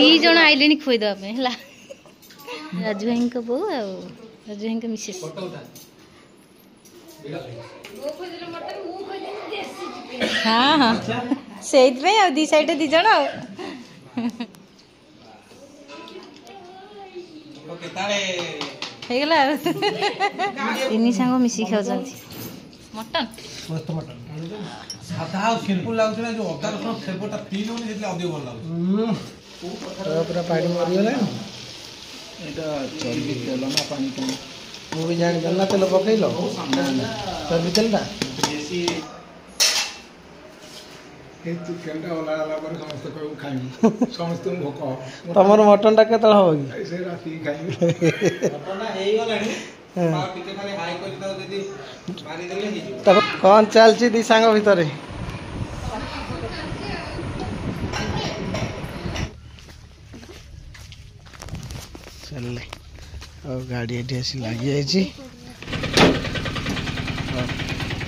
दी जन आइले खुईदेवा है राजू भाई बो राजू भाई मिसेस हाँ हाँ से दी साइड दी जन तीन सांग मिसिक खाऊ मटन मस्त मटन साधा सिंपल लागुला जो अदा रसुण फ्लेवरटा फील होनी जेतले अधिक भल लागु पूरा पानी मरि गेला एटा चर्बी तेल ना पानी को मु भी जान गन्ना तेल पकैलो चर्बी तेल ना देसी ए तू केंटा वाला वाला पर समस्त को खाई समस्त भोक तमर मटन टा केतल हो कि से राती खाई मटन हेई गलानी टिके खाली हाई कर दो जदी मारी देले हे तब कोन चलची दी सांग भितरे चलले और गाड़ी एठी आसी लागी आइची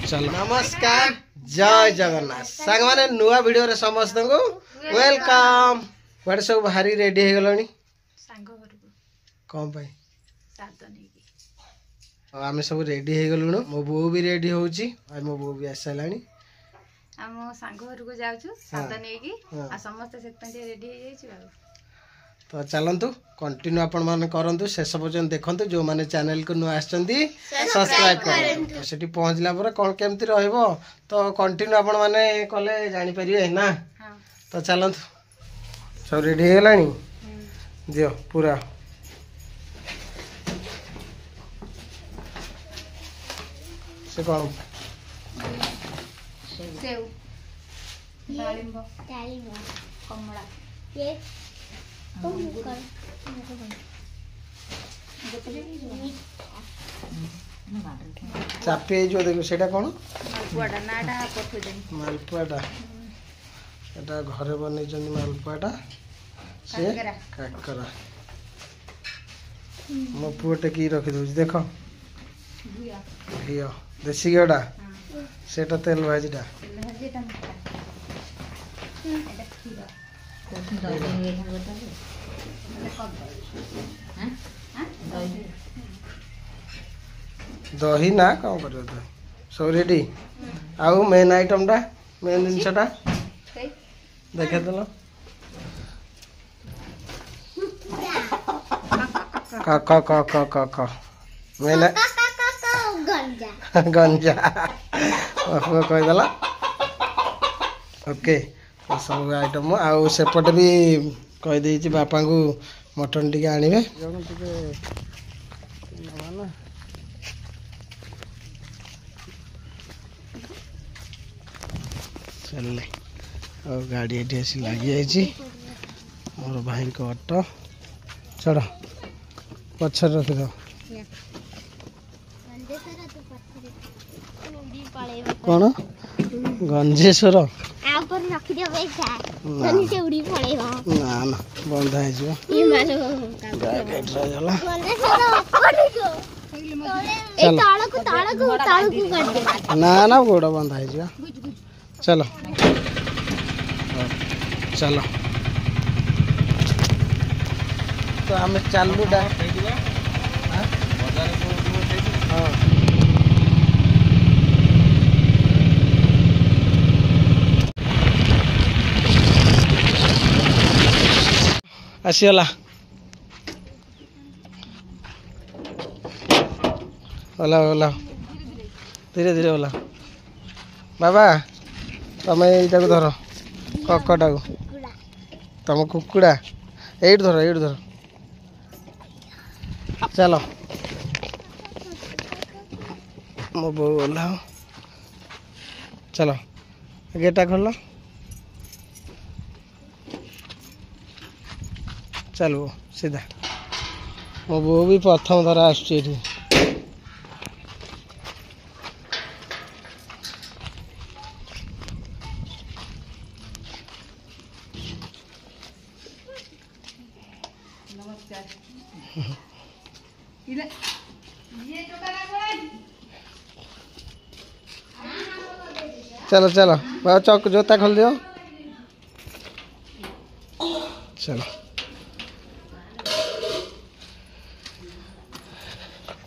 चल नमस्कार जय जगन्नाथ सांग माने नुआ वीडियो रे समस्त को वेलकम वाट सब भारी रेडी हे गलनी सांग घर को कम भाई सात नहीं आम सब रेडी हो गलुणु मो बो भी रेडी होची आ मो बो भी आसलानी हम सांग घर को जाउछु सात नहीं की आ समस्त सेत रेडी हो जाइछु तो चलतु कंटिन्यू आपण माने करंतु शेष पर्यंत देखंतु जो माने चैनल को नु आछंती सब्सक्राइब करंतु सेठी पहुंचला पर कोन केमती रहइबो तो कंटिन्यू आपण माने कले जानि परिबे ना हां तो चलतु सब रेडी हो गलानी दियो पूरा से कौन सेव दालिंब कमला ये चापी जो देखो सेटा कौन मालपुआटा नाडा पठो देन मालपुआटा एटा घरे बनै जनी मालपुआटा से काकरा मो पुआटे की रखि दउ देखो घिया देसी घियाटा सेटा तेल भाजीटा दही ना कौन कर सब रेडी आउ मेन आइटम टा मेन जिनसटा देखे देल क क क क क क मेन गंजा कहीदेला ओके सब आइटम आउ सेपटे भी कहीदे बापा को मटन टी आने चलने और गाड़ी एटी आसी लगी जाइए मोर भाई को ऑटो चढ़ पछर रखी दो कौन गंजेश्वर ना ना बंधा ना ना गोड़ बंधा चलो चलो तो आम चालू हाँ आसीगला ओला ओला धीरे धीरे ओला बाबा तमें यटा को धर ककटा को तुम कुकुड़ा एट धर चलो मो बो ओला चलो गेटा खोल चलो सीधा मो बो भी प्रथम थर आसुची चलो चलो बाबा चौक जोता खोल दियो चलो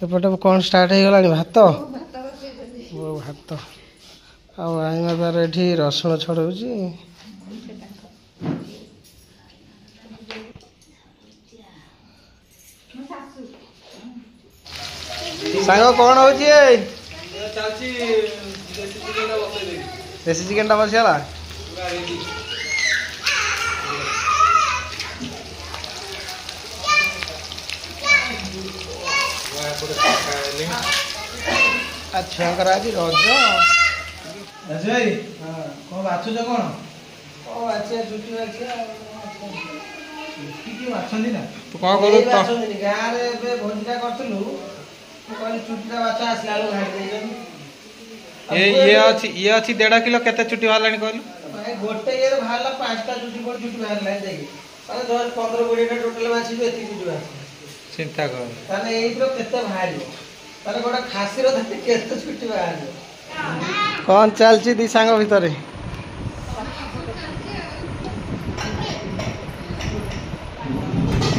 एपटे कौन स्टार्ट हो गला भात वो भात आईमा तार ये रसुण छड़ाऊँगी सांग कौन हो देसी चिकेन टा बसगला छुआर आज रज अजय कौन बाछुच कौन बाछिया चुटी बाछिया तू कौन करू गाँव में भोजिटा करूँ चुटीटा बाछ आसला ये अच्छी 1.5 किलो केते चुटी बाहर कहलु गोटे ये बाहर 5टा चुटी कोड चुटी बाहर लाइन देखि 15-20टा टोटल बाछी एति चुटी बाछी चिंता कर ताने एई प्रो केते बाहर ताने गोटा खासी रो धते केते चुटी बाहर कौन चलची दी सांग भितरे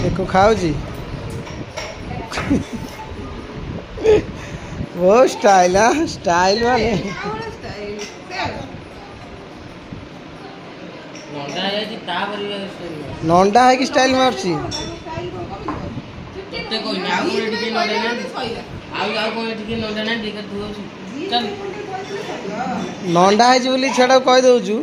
देखो खाओ जी वो स्टाइल है स्टाइल वाले नंडा है कि स्टाइल मारची नंडा है बोली छेड़ा कह दौचु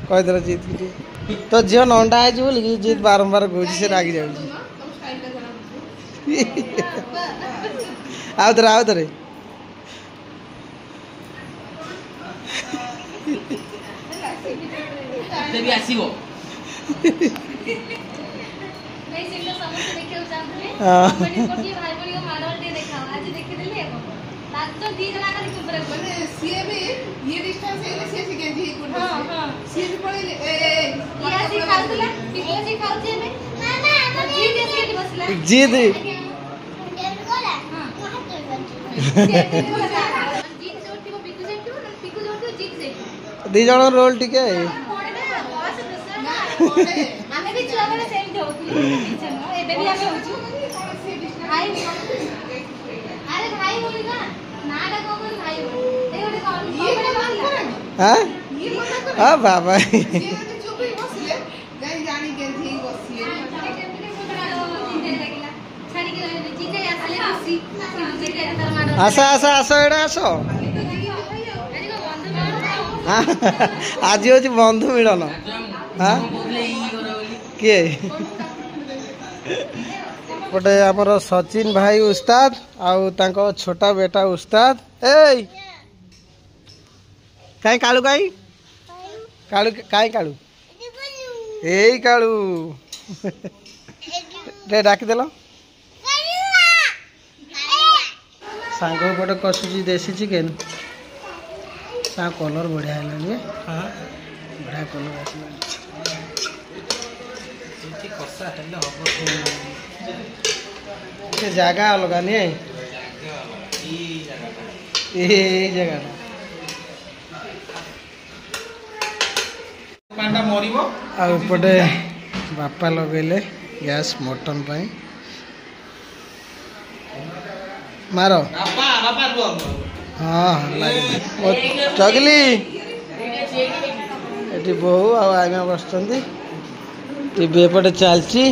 कहीदेल जीत तो झील नंडा है बोली जीत बारंबार कह से रागी जाऊँ आउ थे जीत दी जन रोल टिके हाँ बाबा आस आस आस एड़ा आस आज हूँ बंधु मिलन हाँ किए गोटे आमर सचिन भाई उस्ताद आउ तांको छोटा बेटा उस्ताद ए कहीं कालू कहीं कालू कहीं कालू ए कालू डाकिदेल सांग पटे कसुची देसी चिकेन ता कलर बढ़िया है बढ़िया कलर कषा हे जगह अलग नहीं जगह आउपटे बापा लगेले गैस मटन पाई मार हाँ चगली ये बहु आगे बस टीवी एपटे चलची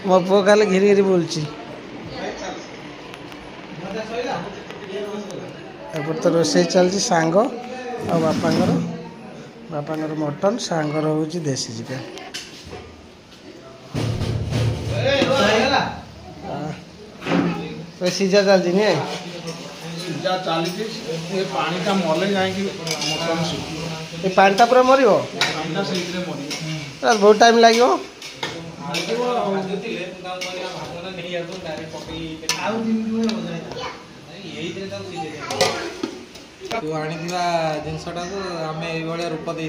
मो पु खाली घिरी घिरी बोलची एपटे तो रोसे चलची सांग आ बापांगर मटन सांगर हूँ देसी चिकेन सीजा चलती नहीं सीजा चली पानी टा मले जाए मटन पानी टा पूरा मर बहुत टाइम लगे तू आनी जिनसटा आम ये रूप दे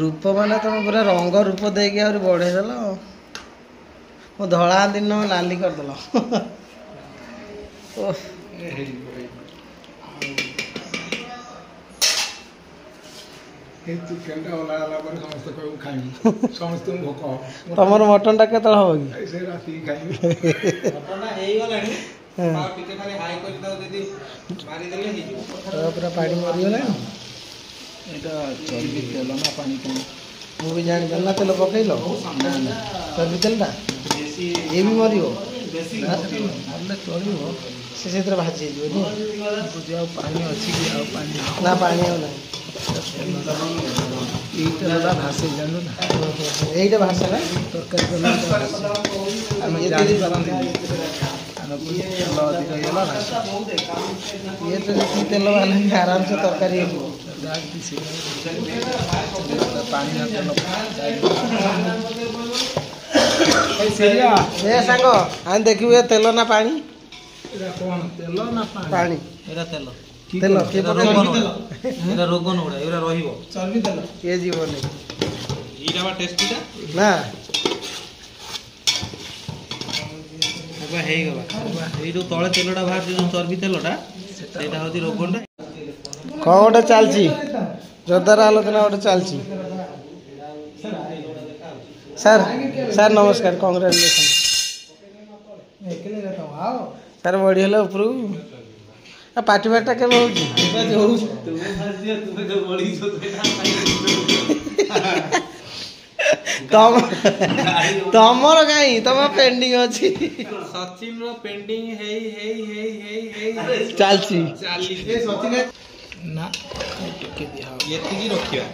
रूप माने तुम पूरा रंग रूप देकी आ बढ़ेदेल मो धला दिन लाली करदेल ତମର ମଟନ ଟା କେତେବେଳେ ହବ କି ପୁରା ପାଣି ମରିଗଲାଣି ମୁଁ ବି ଜାଣିପାରିଲି ନା ତେଲ ପକେଇଲ ଚର୍ବି ତେଲଟା ଇଏ ବି ମରିବ ଚଳିବ ସେ ସେଥିରେ ଭାଜି ହେଇଯିବ ଆଉ ପାଣି ଅଛି କି ଆଉ ପାଣି ନା ପାଣି ଆଉ ନାହିଁ ଏଇ ତେଲଟା ଭାସେ ଜାଣିଲୁ ନା ଏଇଟା ଭାସେ ନା ତରକାରୀ ତେଲ ଆମେ ଜାଣିପାରନ୍ତି ତେଲ ଅଧିକ ହେଇଗଲା ନା ଇଏ ତ ଯେତିକି ତେଲ ବାହାରିଲା ଆରାମସେ ତରକାରୀ ହେଇଯିବ ପାଣି ଏ ସାଙ୍ଗ ଆମେ ଦେଖିବୁ ଏ ତେଲ ନା ପାଣି ତେଲ ନା ପାଣି ଏଇଟା ତେଲ ତେଲ କିଏ ଏଇଟା ରୋଗ ନୁଡା ଏଇଟା ରହିବ ଚର୍ବି ତେଲ କିଏ ଯିବନି ଏଇଟା ବା ଟେଷ୍ଟିଟା ନା ହେଇଗଲା ଏଇ ଯୋଉ ତଳେ ତେଲଟା ବାହାରୁଛି ଯୋଉ ଚର୍ବି ତେଲଟା ସେଇଟା ହଉଛି ରୋଗଟା କ'ଣ ଗୋଟେ ଚାଲିଛି ଯୋରଦାର ଆଲୋଚନା ଗୋଟେ ଚାଲିଛି ସାର୍ ସାର୍ ନମସ୍କାର କଂଗ୍ରାଚୁଲେସନ୍ ସାର୍ ବଢ଼ିଗଲା ଉପରକୁ ପାଟି ଫାଟିଟା କେବେ ହେଉଛି ତମର କାହିଁ ତମ ପେଣ୍ଡିଂ ଅଛି ସଚିନ ପେଣ୍ଡିଂ ଚାଲିଛି ନା ଏତିକି ରଖିବା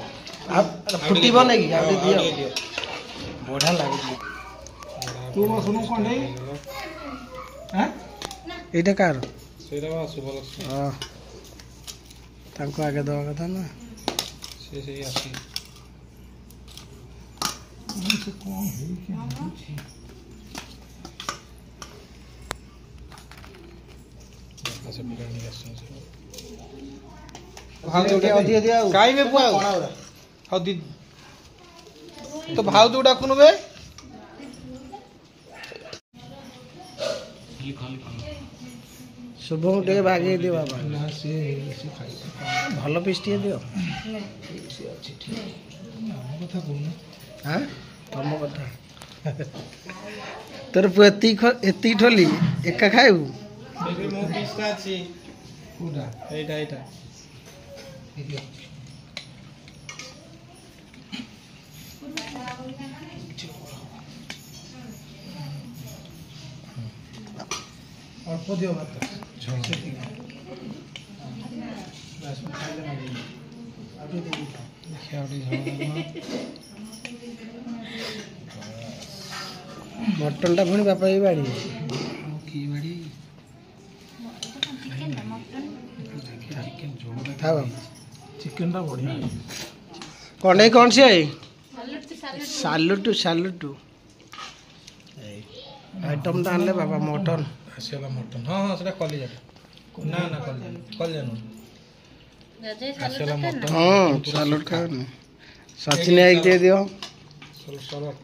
ଫୁଟିବ ନାଇଁ କି ଆଉ ଟିକେ ଦିଅ ବଢ଼ିଆ ଲାଗୁଛି ଏଇଟା କାହାର ହଁ ତାଙ୍କୁ ଆଗେ ଦେବା କଥା ନା ସେ ସେଇ ଆସି तो भाव तो डाकुनु बे शुभम टे भागे दियो बाबा भल पीस टे दियो हाँ तुम कथा तोर एति ठोली एका खाइबू अल्प दियो मात्र मटन टा पुणी बापा भी बाड़ी चिकन टा बढ़िया कौन कौन सी है सालुटू सालुटू आइटम टा आनले बाबा मटन आसीला मटन हाँ हाँ सेटा कलिजा ना ना कलिजा नु आसीला मटन हाँ सालुट खा न सचिन एक दे दियो सलाद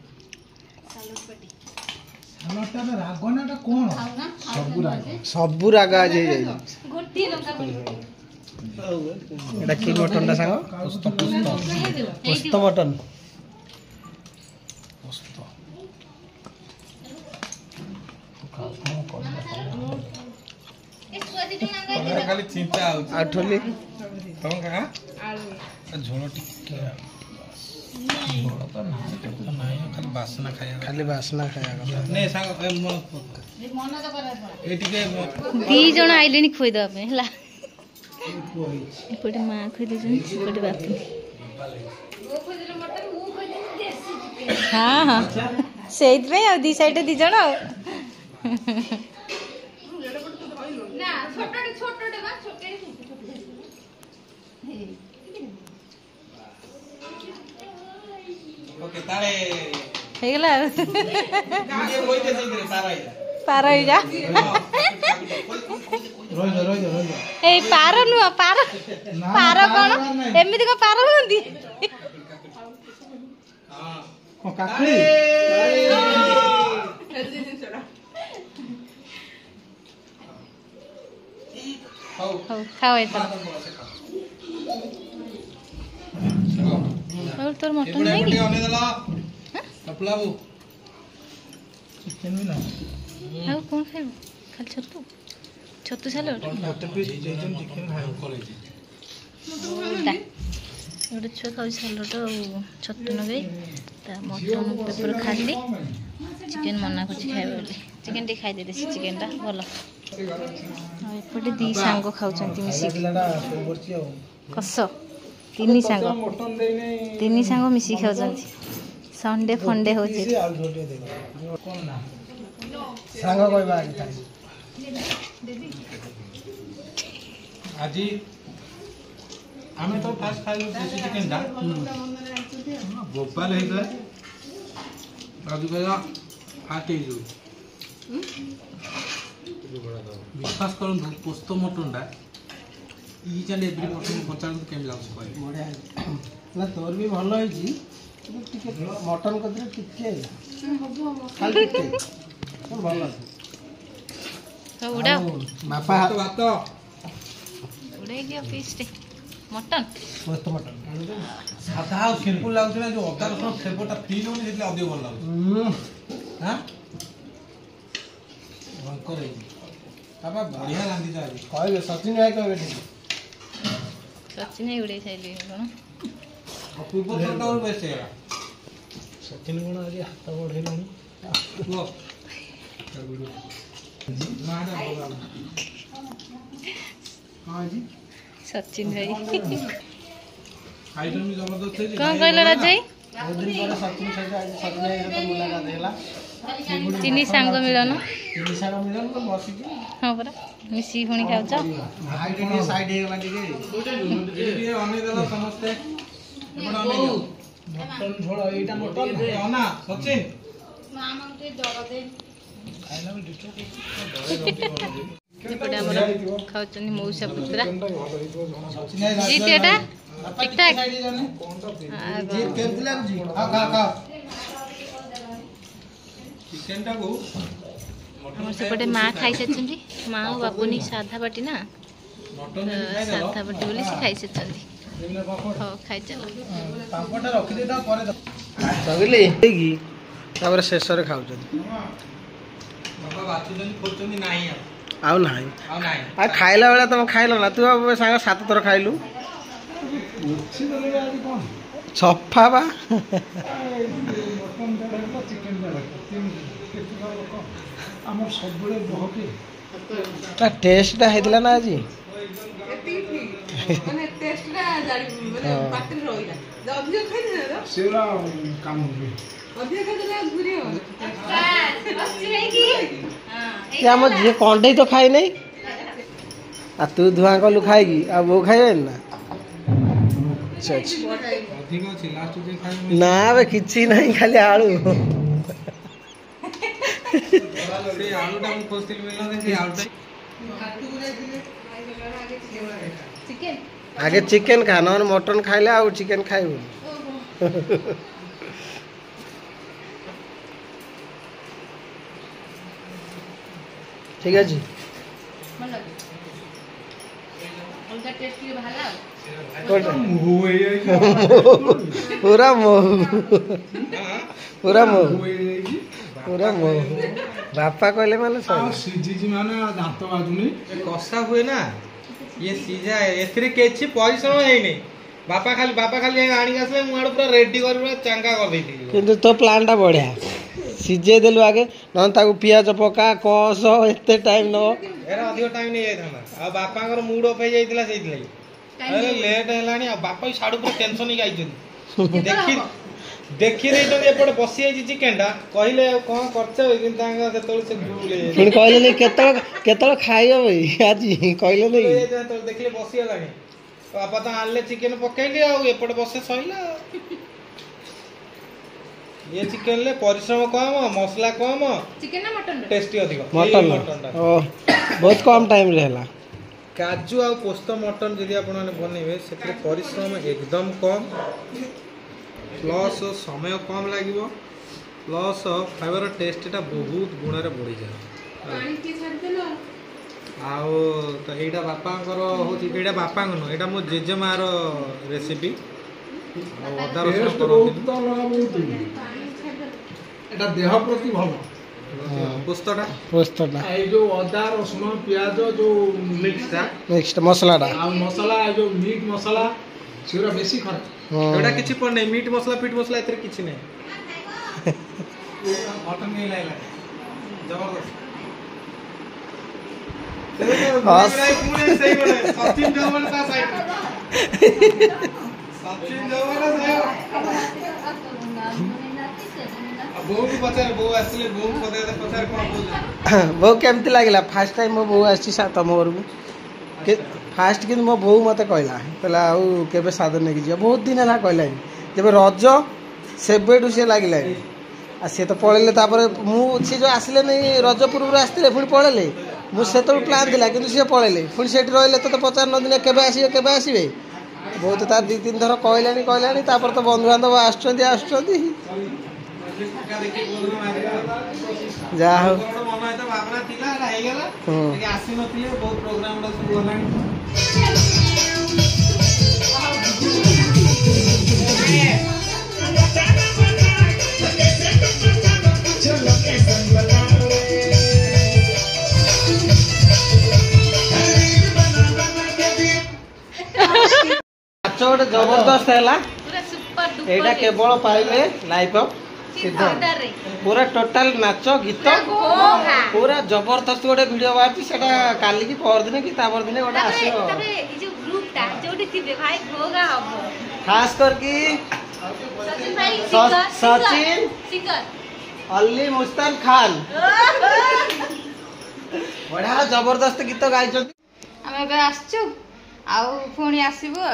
सलादटा में रागनाटा कोन सबु राग आज हे जाई गोटी लंका एटा की मटन टा सांग पुस्त मटन खाली चिंता आठली तुम कहा झोल टिके खाली बासना खाया नहीं सांग दी जण आइले नि खोइ दबे हला एपटे मां खोइ दे जन एपटे बाप वो खोइ दे मटन मु खोइ दे देसी हां हां सेइत में आ दी साइड दी जण ना छोटे छोटे बा छोटे ओके तारे हे गेला ये कोई दे दे पारा जा रोज ए पारा नु पारा पारा कोन एमिति को पारा होंदी हां को काकड़ी खाओ खाओ ऐसा और तोर मटन नहीं कि ଆଉ କ'ଣ ଖାଇବୁ ଖାଲି ଛତୁ ଛତୁ ସାଲଡ଼ ଗୋଟେ ଛୁଆ ଖାଉଛି ସାଲଡ଼ ଆଉ ଛତୁ ନଗେଇ ତା ମଟନ ପେପର ଖାଲି ଚିକେନ ମନା କରୁଛି ଖାଇବା ବୋଲି ଚିକେନ ଟିକେ ଖାଇଦେ ଦେଶୀ ଚିକେନଟା ଭଲ ଆଉ ଏପଟେ ଦୁଇ ସାଙ୍ଗ ଖାଉଛନ୍ତି ମିଶିକି କଷ ତିନି ସାଙ୍ଗ ମିଶିକି ଖାଉଛନ୍ତି ସଣ୍ଡେ ଫଣ୍ଡେ ହଉଛି ସାଙ୍ଗ କହିବା ଆଜି ଆମେ ତ ଫାଷ୍ଟ ଖାଇଲୁ ଦେଶୀ ଚିକେନଟା ଗୋପାଲ ହେଇଥିଲା ରାଜୁ କହିଲା ଫାଷ୍ଟ ହେଇଯିବ ବିଶ୍ୱାସ କରନ୍ତୁ ପୋସ୍ତ ମଟନଟା ଇଚ୍ ଆଣ୍ଡ ଏଭ୍ରି ମଟନ ପଚାରନ୍ତୁ କେମିତି ଲାଗୁଛି କହିବେ ବଢ଼ିଆ ନା ତୋର ବି ଭଲ ହେଇଛି ଟିକେ ମଟନ କତିରେ ଟିକେ ଖାଲି ଟିକେ ଭଲ ଅଛି ବାପା ଭାତ ଉଡ଼େଇ ଦିଅ ପିସ୍ଟେ ମଟନ ପୋସ୍ତ ମଟନ ସାଧା ଆଉ ସିମ୍ପଲ ଲାଗୁଛି ନା ଯୋଉ ଅଦା ରସୁଣ ଫ୍ଲେଭରଟା ଫିଲ୍ ହଉନି ସେଥିରେ ଅଧିକ ଭଲ ଲାଗୁଛି ହାଁ ଭୟଙ୍କର ହେଇଛି ବାପା ବଢ଼ିଆ ରାନ୍ଧିଛ ଆଜି କହିବେ ସଚିନ ଭାଇ କହିବେ ଟିକେ ସଚିନ ଉଡ଼େଇ ସାଇଲି କ'ଣ ପୂର୍ବରୁ ବେଶ ହେଇଗଲା ସଚିନ କ'ଣ ଆଜି ହାତ ବଢ଼େଇଲାଣି କୁହ ସଚିନ ଭାଇ ଆଇଟମ ବି ଜବରଦସ୍ତ ହେଇଛି କ'ଣ କହିଲ ରାଜ ଭାଇ ବହୁତ ଦିନ ପରେ ସଚିନ ସହିତ ଆଜି ସଚିନ ଭାଇ ସହିତ ମୁଲାକାତ ହେଲା ତିନି ସାଙ୍ଗ ମିଳନ ତିନି ସାଙ୍ଗ ମିଳନ ତ ବସିକି ହଁ ପରା ମିଶିକି ପୁଣି ଖାଉଛ ଭାଇ ଟିକେ ସାଇଡ୍ ହେଇଗଲା ଟିକେ ଟିକେ ଅନେଇ ଦେଲ ସମସ୍ତେ ଏପଟେ ଅନେଇ ଦିଅ ମଟନ ଝୋଳ ଏଇଟା ମଟନ ଅନା ସଚିନ ଏପଟେ ଆମର ଖାଉଛନ୍ତି ମଉସା ପୁତୁରା ଜିତ୍ ଏଟା ଠିକ୍ ଠାକ୍ ଚିକେନଟାକୁ ଆମର ସେପଟେ ମା ଖାଇସାରିଛନ୍ତି ମା ଆଉ ବାବୁନି ସାଧା ପାଟି ନା ମଟନ ସାଧା ପାଟି ବୋଲି ସେ ଖାଇସାରିଛନ୍ତି ହଉ ଖାଇଚାଲ ପାମ୍ପଡ଼ଟା ରଖିଦେଇଥା ପରେ ଚଗିଲି ତାପରେ ଶେଷରେ ଖାଉଛନ୍ତି ବାପା ବାଛୁଛନ୍ତି ଖୋଜୁଛନ୍ତି ନାହିଁ ଆଉ ନାହିଁ ଆଉ ନାହିଁ ଆଉ ଖାଇଲା ବେଳେ ତମେ ଖାଇଲ ନା ତୁ ସାଙ୍ଗ 7 ଥର ଖାଇଲୁ ସଫା ବା ତା ଟେଷ୍ଟଟା ହେଇଥିଲା ନା ଆଜି ଆମ ଝିଅ କଣ୍ଢେଇ ତ ଖାଇ ନାହିଁ ଆଉ ତୁ ଧୂଆଁ କଲୁ ଖାଇକି ଆଉ ବୋଉ ଖାଇବେନି ନା ଅଧିକ ଅଛି ଲାଷ୍ଟ ଯେ ଖାଇବ ନା ବେ କିଛି ନାହିଁ ଖାଲି ଆଳୁ ସେ ଆଳୁଟା ମୁଁ ଖୋଜୁଥିଲି ମିଳିଲା ସେ ଆଳୁଟା ଆଗେ ଚିକେନ ଖା ନହେଲେ ମଟନ ଖାଇଲେ ଆଉ ଚିକେନ ଖାଇବୁ ঠিক আছে पूरा महू पूरा महू पूरा महू बापा कहले माने ସିଝିଛି ମାନେ ଦାନ୍ତ ବାଜୁନି କଷା ହୁଏ ନା ଇଏ ସିଝା ଏଥିରେ କିଛି ପରିଶ୍ରମ ହେଇନି ବାପା ଖାଲି ଆଣିକି ଆସିଲେ ମୁଁ ଆଡୁ ପୁରା ରେଡି କରି ପୁରା ଚାଙ୍ଗା କରିଦେଇଥିଲି କିନ୍ତୁ ତୋ ପ୍ଲାନ୍ ଟା ବଢିଆ ସିଝେଇ ଦେଲୁ ଆଗେ ନହେଲେ ତାକୁ ପିଆଜ ପକା କଷ ଏତେ ଟାଇମ ନବ ଏରା ଅଧିକ ଟାଇମ ନେଇ ଯାଇଥାନ୍ତା ଆଉ ବାପାଙ୍କର ମୁଡ ଅଫ୍ ହେଇଯାଇଥିଲା ସେଇଥିଲାଗି ଲେଟ୍ ହେଲାଣି ଆଉ ବାପା ବି ସାଡୁ ପୁରା ଟେନସନ ହେଇକି ଆଇଛନ୍ତି ଦେଖି ଦେଇଛନ୍ତି ଏପଟେ ବସି ଯାଇଛି ଚିକେନଟା କହିଲେ ଆଉ କଣ କରୁଛ କିନ୍ତୁ ତାଙ୍କ ସେତେବେଳେ ସେ ପୁଣି କହିଲେନି କେତେବେଳେ ଖାଇବ ଭାଇ ଆଜି କହିଲେନି ଦେଖିଲେ ବସିଗଲାଣି ବାପା ତ ଆଣିଲେ ଚିକେନ ପକେଇଲି ଆଉ ଏପଟେ ବସେ ସଇଲା ये चिकन ले परिश्रम कम मसला कम चिकन ना मटन टेस्टी अधिक मटन ओ बहुत कम टाइम रहला काजू आ पोस्त मटन जदि आपण माने बनेबे सेते परिश्रम एकदम कम प्लस समय कम लागिवो प्लस फाइबर टेस्टटा बहुत गुण रे बढ़ी जाय पानी की छाड़ देलो आओ तो एटा बापांकर होची एटा बापांक न एटा मो जेजेमार रेसिपी ଅଦା ରସୁଣ କରନ୍ତି এটা দেহ প্রতি ভালো পোস্তটা পোস্তটা এই যে অদা রসুন পিঁয়াজ ଯୋଉ ମିକ୍ସଟା নেক্সট মশলাটা ଆଉ ମସଲା এই ଯୋଉ ମିଟ୍ ମସଲା ସେଗୁରା ବେଶୀ ଖରାପ। ଏଗୁଡ଼ା କିଛି ପଡେ ମିଟ୍ ମସଲା ଫିଟ୍ ମସଲା ଏଥିରେ କିଛି ନାହିଁ। ମଟନ କେହି ଲାଗିଲା ଜବରଦସ୍ତ। ସଚିନ ଜବର ତା ସାଇଡ ସଚିନ ଜବର ବୋଉ ପଚାରେ ବୋଉ ଆସିଲେ ବୋଉ ପଚାରେ କଣ କହୁଛନ୍ତି ବୋଉ କେମିତି ଲାଗିଲା ଫାଷ୍ଟ ଟାଇମ୍ ମୋ ବୋଉ ଆସିଛି ତମ ଘରକୁ ଫାଷ୍ଟ କିନ୍ତୁ ମୋ ବୋଉ ମୋତେ କହିଲା ଆଉ କେବେ ସାଦ ନେଇକି ଯିବା ବହୁତ ଦିନ ହେଲା କହିଲାନି ଯେବେ ରଜ ସେବେଠୁ ସେ ଲାଗିଲାନି ଆଉ ସିଏ ତ ପଳେଇଲେ ତାପରେ ମୁଁ ସିଏ ଯେଉଁ ଆସିଲେନି ରଜ ପୂର୍ବରୁ ଆସିଥିଲେ ପୁଣି ପଳେଇଲେ ମୁଁ ସେତେବେଳେ ପ୍ଲାନ୍ ଥିଲା କିନ୍ତୁ ସିଏ ପଳେଇଲେ ପୁଣି ସେଠି ରହିଲେ ତତେ ପଚାରୁନଦିନେ କେବେ ଆସିବେ ବହୁତ ତାର 2-3 ଥର କହିଲାଣି ତାପରେ ତ ବନ୍ଧୁବାନ୍ଧବ ଆସୁଛନ୍ତି ଯାହା ହଉ ଭାବନା ଥିଲା ହେଇଗଲା ଆସିନଥିଲେ ବହୁତ ପ୍ରୋଗ୍ରାମ ଗୁଡା ସବୁ ଗଲାଣି। ନାଚ ଗୋଟେ ଜବରଦସ୍ତ ହେଲା ଏଇଟା କେବଳ ପାଇଲେ ଲାଇଭ ସିଦ୍ଧ पूरा टोटाल नाच गीत पूरा जबरदस्त गोटे वीडियो बाहर सेटा काली की परदिन कि तापर दिन गोटे आसीबो खास करके सचिन अली मुस्तान खान बड़ा जबरदस्त गीत गाई आसचु आउ पुणी आसबु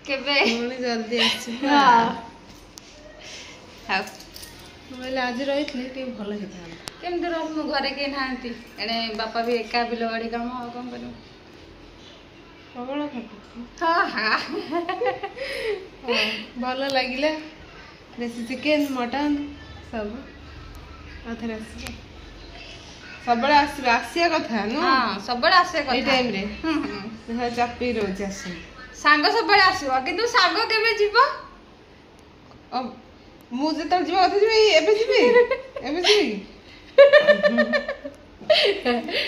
केबे जल्दी आज रही भल केमती रही मो घरे के नांती एने बापा भी एका बिल बाड़ी काम आ कौन कर प्रबल हाँ हाँ भल लगे देसी चिकेन मटन सब आथरे सब आसिया कथा नु हाँ सब आसे ए टाइम रे चापी रोज आस सांग सब आसो किंतु सांग केबे जीवो मु जेत जीवा कथा जीवी एबे जीवी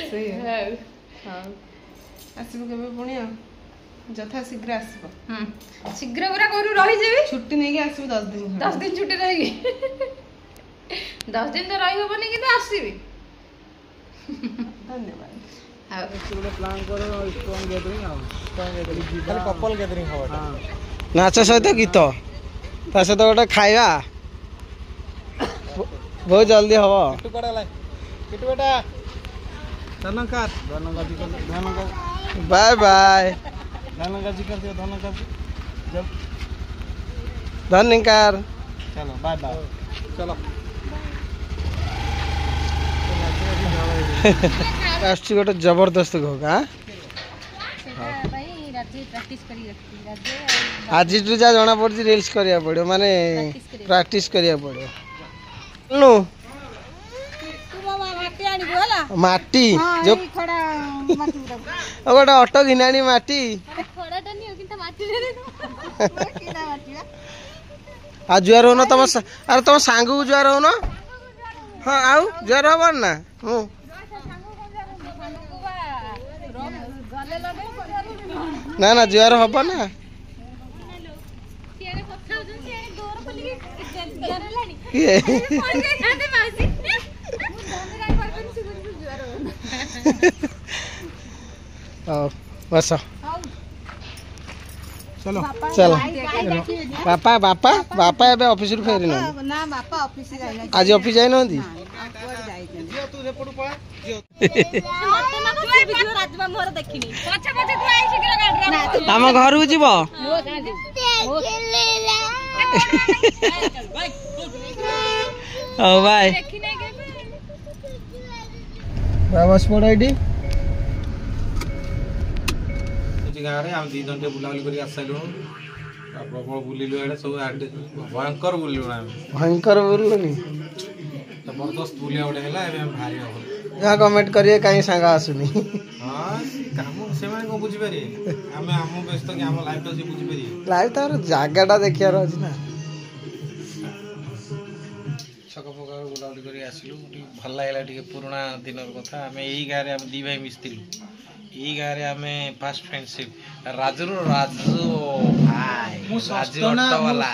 सही है हां आसीबो केबे पुणी यथा शीघ्र आसीबो शीघ्र पूरा करू रही जेबी छुट्टी नहीं के आसीबो 10 दिन 10 दिन छुट्टी रही 10 दिन तो रही होबनी किंतु आसीबी धन्यवाद हां प्लान करो स्ट्रॉन्ग गैदरिंग खाली कपल गैदरिंग हो नाच सहित गीत ता सहित गोटे खाଇବା बहुत जल्दी हम किटू बेटा धनकार बाय बाय धनकार जी कर दियो धनकार जब धन्यकार चलो बाय बाय चलो आसची गोटे जबरदस्त घोगा आज जा जना पड़ी रील्स करिया पड़ो माने प्रैक्टिस करिया पड़ो नु माटी जो गोटे ऑटो घिनाणी माटी आ जुआर हो तुम अरे तुम सांग को जुआर हो हाँ आउ जुआर हम ना ना ना जुआर हम ना बस चलो चलो बापा बापा बापा एबे ऑफिस रु फेरी ना बापा ऑफिस जाइना आज ऑफिस जाई नंदी तू रे पडू पा आम घर को जीव बाय बस पड़ा एडी गाँव में आम 2 घंटे बुलाबुली कर आसलु प्रबल बुलिलु एडे सब भयंकर बुलिलु आम भयंकर बोलनी जबरदस्त बुलिया गोटे है भारी हम यहाँ कमेंट करिए कहीं सांग आसुनी हाँ काम से बुझी पारे आम आम व्यस्त कि आम लाइफ सी बुझी पारे लाइव तार जगह देखार अच्छी ना छक पकार बुलाबुली कर आसलु भल लगे पुराना दिन कथा आम यही गाँव में आम दी भाई मिसिलु यही गाँव में आम फास्ट फ्रेंडशिप राजू राजू भाई राजू ऑटो वाला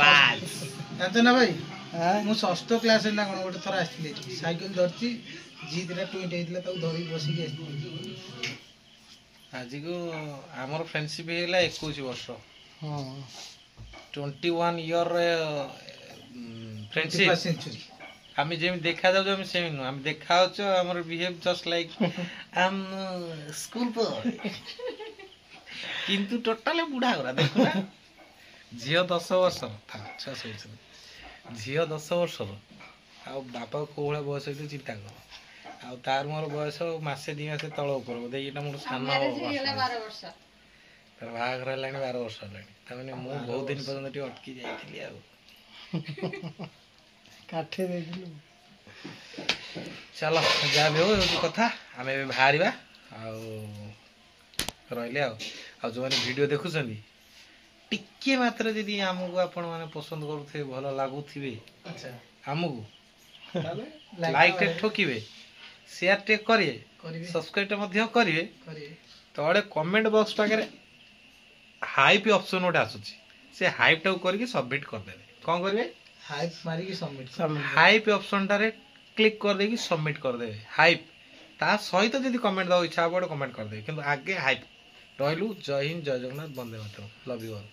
राज ଜାଣିଛ ନା ଭାଇ ମୁଁ ଷଷ୍ଠ କ୍ଲାସ ହେଲା କଣ ଗୋଟେ ଥର ଆସିଥିଲି ସାଇକେଲ ଧରିଛି ଜି ଦିଟା ଟୁଇଣ୍ଟ ହେଇଥିଲା ତାକୁ ଧରିକି ବସିକି ଆସିଥିଲି आज को आमर फ्रेंडशिप है 21 वर्ष 21 ईयर फ्रेंडशिप सेंचुरी आम जमी देखा जाऊ आम सेम नुह आम देखा आमर बिहेव जस्ट लाइक आम स्कूल पर किंतु टोटाली बुढ़ा गरा देखुना झील 10 वर्ष छुआ सब झील 10 वर्ष आ बापा को बयस हो चिंता कर आ तार मोर बयस मसे 2 मास तल ऊपर बोधे ये मोर सान तार बाहर है 12 वर्ष है मु बहुत दिन पर्यंत अटकी जाइए काठे देखिलु चलो जहाँ भी हो कथा आम बाहर रही जो मैंने वीडियो देखुं टिके मात्र जदि आमको आपण मैंने पसंद करुवे भल लगुवे आमको लाइक टे ठोकिबे शेयर टे करिए सब्सक्राइब करिए तले कमेंट बॉक्स पाखे हाइप ऑप्शन गोटे आसुची से हाइप टाक करके सबमिट करदे कौन करेंगे हाइप मारिकी सबमिट हाइप ऑप्शन टारे क्लिक कर देगी सबमिट करदे हाइप ता सहित जदि कमेंट दवा इच्छा हम कमेंट करदे किंतु आगे हाइप रही जय हिंद जय Jagannath Vande Mataram love you all.